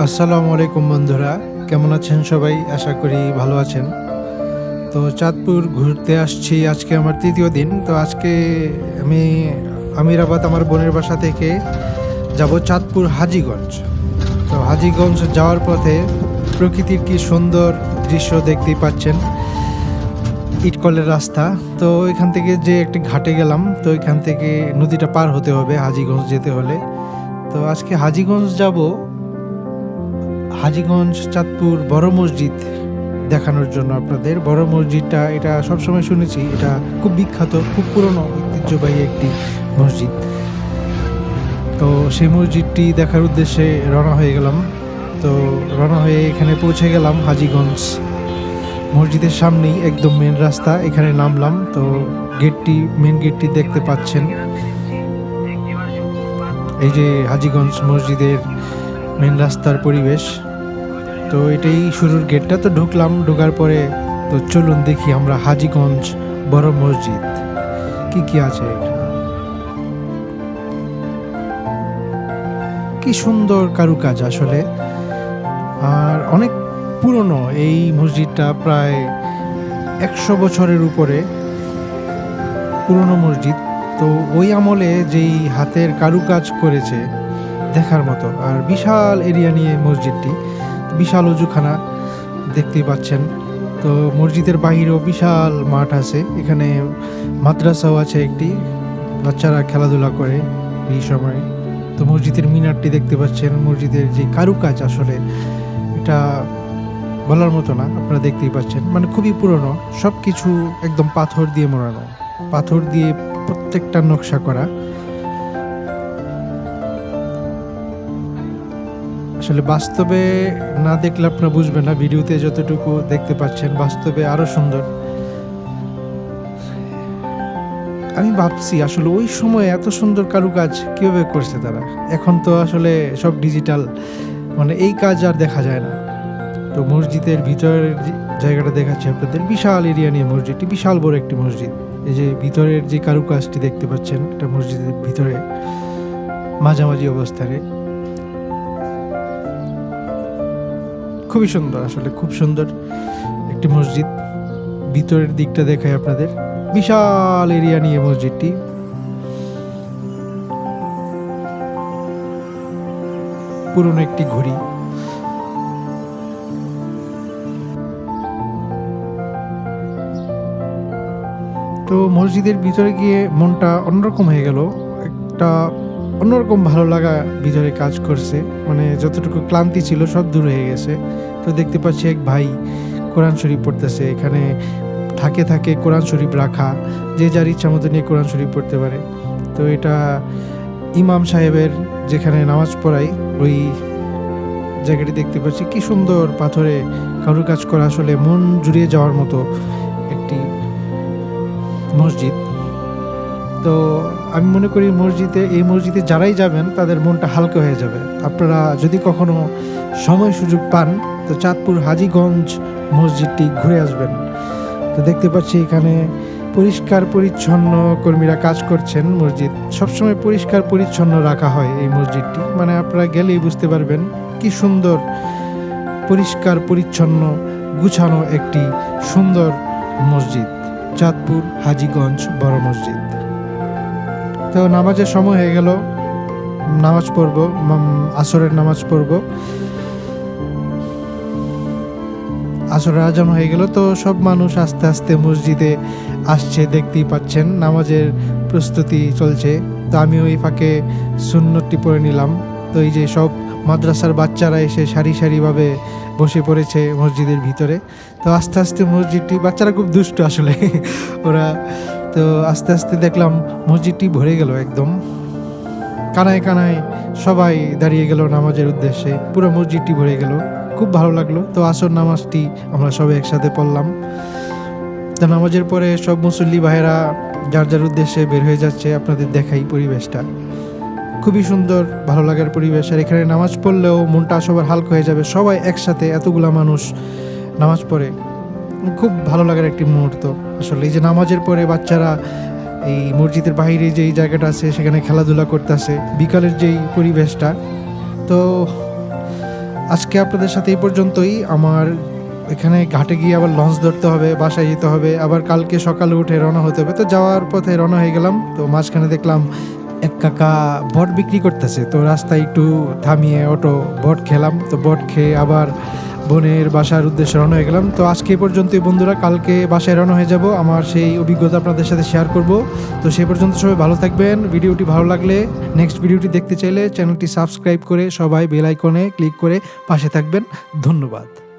আসসালামু আলাইকুম বন্ধুরা, কেমন আছেন সবাই? আশা করি ভালো আছেন। তো চাঁদপুর ঘুরতে আসছি, আজকে আমার ৩য় দিন। তো আজকে আমি আমিরাবাদ আমার বোনের বাসা থেকে যাব চাঁদপুর হাজীগঞ্জ। তো হাজীগঞ্জ যাওয়ার পথে প্রকৃতির কি সুন্দর দৃশ্য দেখতেই পাচ্ছেন। ইটকলের রাস্তা। তো এখান থেকে যে একটি ঘাটে গেলাম, তো এখান থেকে নদীটা পার হতে হবে হাজীগঞ্জ যেতে হলে। তো আজকে হাজীগঞ্জ যাব, হাজীগঞ্জ চাঁদপুর বড় মসজিদ দেখানোর জন্য আপনাদের। বড় মসজিদটা এটা সবসময় শুনেছি, এটা খুব বিখ্যাত, খুব পুরনো ঐতিহ্যবাহী একটি মসজিদ। তো সেই মসজিদটি দেখার উদ্দেশ্যে রওনা হয়ে গেলাম। তো রওনা হয়ে এখানে পৌঁছে গেলাম হাজীগঞ্জ মসজিদের সামনেই, একদম মেন রাস্তা, এখানে নামলাম। তো মেন গেটটি দেখতে পাচ্ছেন। এই যে হাজীগঞ্জ মসজিদের মেন রাস্তার পরিবেশ। তো এটাই শুরুর গেটটা। তো ঢুকলাম, ঢোকার পরে তো চলুন দেখি আমরা হাজীগঞ্জ বড় মসজিদ কি আছে এখানে। কি সুন্দর কারুকাজ আসলে, আর অনেক পুরনো এই মসজিদটা, প্রায় 100 বছরের উপরে পুরনো মসজিদ। তো ওই আমলে যেই হাতের কারুকাজ করেছে দেখার মতো। আর বিশাল এরিয়া নিয়ে মসজিদটি, বিশাল অজুখানা দেখতেই পাচ্ছেন। তো মসজিদের বাহিরেও বিশাল মাঠ আছে, এখানে মাদ্রাসাও আছে একটি, বাচ্চারা খেলাধুলা করে এই সময়। তো মসজিদের মিনারটি দেখতে পাচ্ছেন, মসজিদের যে কারুকাজ আসলে এটা বলার মতো না, আপনারা দেখতেই পাচ্ছেন। মানে খুবই পুরনো, সব কিছু একদম পাথর দিয়ে মোড়ানো, পাথর দিয়ে প্রত্যেকটা নকশা করা। আসলে বাস্তবে না দেখলে আপনারা বুঝবেন না, ভিডিওতে যতটুকু দেখতে পাচ্ছেন বাস্তবে আরো সুন্দর। আমি ভাবছি আসলে ওই সময় এত সুন্দর কারুকাজ কিভাবে করছে তারা। এখন তো আসলে সব ডিজিটাল, মানে এই কাজ আর দেখা যায় না। তো মসজিদের ভিতরের জায়গাটা দেখাচ্ছি আপনাদের, বিশাল এরিয়া নিয়ে মসজিদটি, বিশাল বড় একটি মসজিদ। এই যে ভিতরের যে কারুকাজটি দেখতে পাচ্ছেন, এটা মসজিদের ভিতরে মাঝামাঝি অবস্থানে। খুবই সুন্দর, আসলে খুব সুন্দর একটি মসজিদ। ভিতরের দিকটা দেখাই আপনাদের, বিশাল এরিয়া নিয়ে মসজিদটি। পুরনো একটি ঘড়ি। তো মসজিদের ভিতরে গিয়ে মনটা অন্যরকম হয়ে গেল, একটা অন্যরকম ভালো লাগা ভিতরে কাজ করছে। মানে যতটুকু ক্লান্তি ছিল সব দূর হয়ে গেছে। তো দেখতে পাচ্ছি এক ভাই কোরআন শরীফ পড়তেছে, এখানে থাকে থাকে কোরআন শরীফ রাখা, যে যার ইচ্ছা মতো নিয়ে কোরআন শরীফ পড়তে পারে। তো এটা ইমাম সাহেবের যেখানে নামাজ পড়াই ওই জায়গাটি দেখতে পাচ্ছি। কি সুন্দর পাথরে কারুকাজ করা, আসলে মন জুড়িয়ে যাওয়ার মতো একটি মসজিদ। তো আমি মনে করি এই মসজিদে যারাই যাবেন তাদের মনটা হালকা হয়ে যাবে। আপনারা যদি কখনো সময় সুযোগ পান তো চাঁদপুর হাজীগঞ্জ মসজিদটি ঘুরে আসবেন। তো দেখতে পাচ্ছি এখানে পরিষ্কার পরিচ্ছন্ন কর্মীরা কাজ করছেন। মসজিদ সবসময় পরিষ্কার পরিচ্ছন্ন রাখা হয় এই মসজিদটি, মানে আপনারা গেলেই বুঝতে পারবেন কি সুন্দর পরিষ্কার পরিচ্ছন্ন গুছানো একটি সুন্দর মসজিদ, চাঁদপুর হাজীগঞ্জ বড় মসজিদ। তো নামাজের সময় হয়ে গেল, নামাজ পড়ব, আসরের নামাজ পড়ব। আসরের আজান হয়ে গেল। তো সব মানুষ আস্তে আস্তে মসজিদে আসছে, দেখতেই পাচ্ছেন নামাজের প্রস্তুতি চলছে। তো আমি ওই ফাঁকে সুন্নতটি পড়ে নিলাম। তো এই যে সব মাদ্রাসার বাচ্চারা এসে সারি সারিভাবে বসে পড়েছে মসজিদের ভিতরে। তো আস্তে আস্তে মসজিদটি, বাচ্চারা খুব দুষ্ট আসলে ওরা। তো আস্তে আস্তে দেখলাম মসজিদটি ভরে গেল, একদম কানায় কানায় সবাই দাঁড়িয়ে গেল নামাজের উদ্দেশ্যে, পুরো মসজিদটি ভরে গেল। খুব ভালো লাগলো। তো আসর নামাজটি আমরা সবাই একসাথে পড়লাম। তো নামাজের পরে সব মুসল্লি ভাইয়েরা যার যার উদ্দেশ্যে বের হয়ে যাচ্ছে, আপনাদের দেখাই পরিবেশটা। খুবই সুন্দর, ভালো লাগার পরিবেশ। আর এখানে নামাজ পড়লেও মনটা সবার হালকা হয়ে যাবে, সবাই একসাথে এতগুলা মানুষ নামাজ পড়ে, খুব ভালো লাগার একটি মুহূর্ত আসলে। এই যে নামাজের পরে বাচ্চারা এই মসজিদের বাইরে যেই জায়গাটা আছে সেখানে খেলাধুলা করতেছে, বিকালের যেই পরিবেশটা। তো আজকে আপনাদের সাথে এই পর্যন্তই। আমার এখানে ঘাটে গিয়ে আবার লঞ্চ ধরতে হবে, বাসায় যেতে হবে, আবার কালকে সকালে উঠে রওনা হতে হবে। তো যাওয়ার পথে রওনা হয়ে গেলাম। তো মাঝখানে দেখলাম এক কাকা বট বিক্রি করতেছে, তো রাস্তায় একটু থামিয়ে অটো বট খেলাম। তো বট খেয়ে আবার বোনের বাসার উদ্দেশ্যে রওনা হয়ে গেলাম। তো আজকে এই পর্যন্তই বন্ধুরা, কালকে বাসায় রওনা হয়ে যাব, আমার সেই অভিজ্ঞতা আপনাদের সাথে শেয়ার করব। তো সেই পর্যন্ত সবাই ভালো থাকবেন। ভিডিওটি ভালো লাগলে, নেক্সট ভিডিওটি দেখতে চাইলে চ্যানেলটি সাবস্ক্রাইব করে সবাই বেল আইকনে ক্লিক করে পাশে থাকবেন। ধন্যবাদ।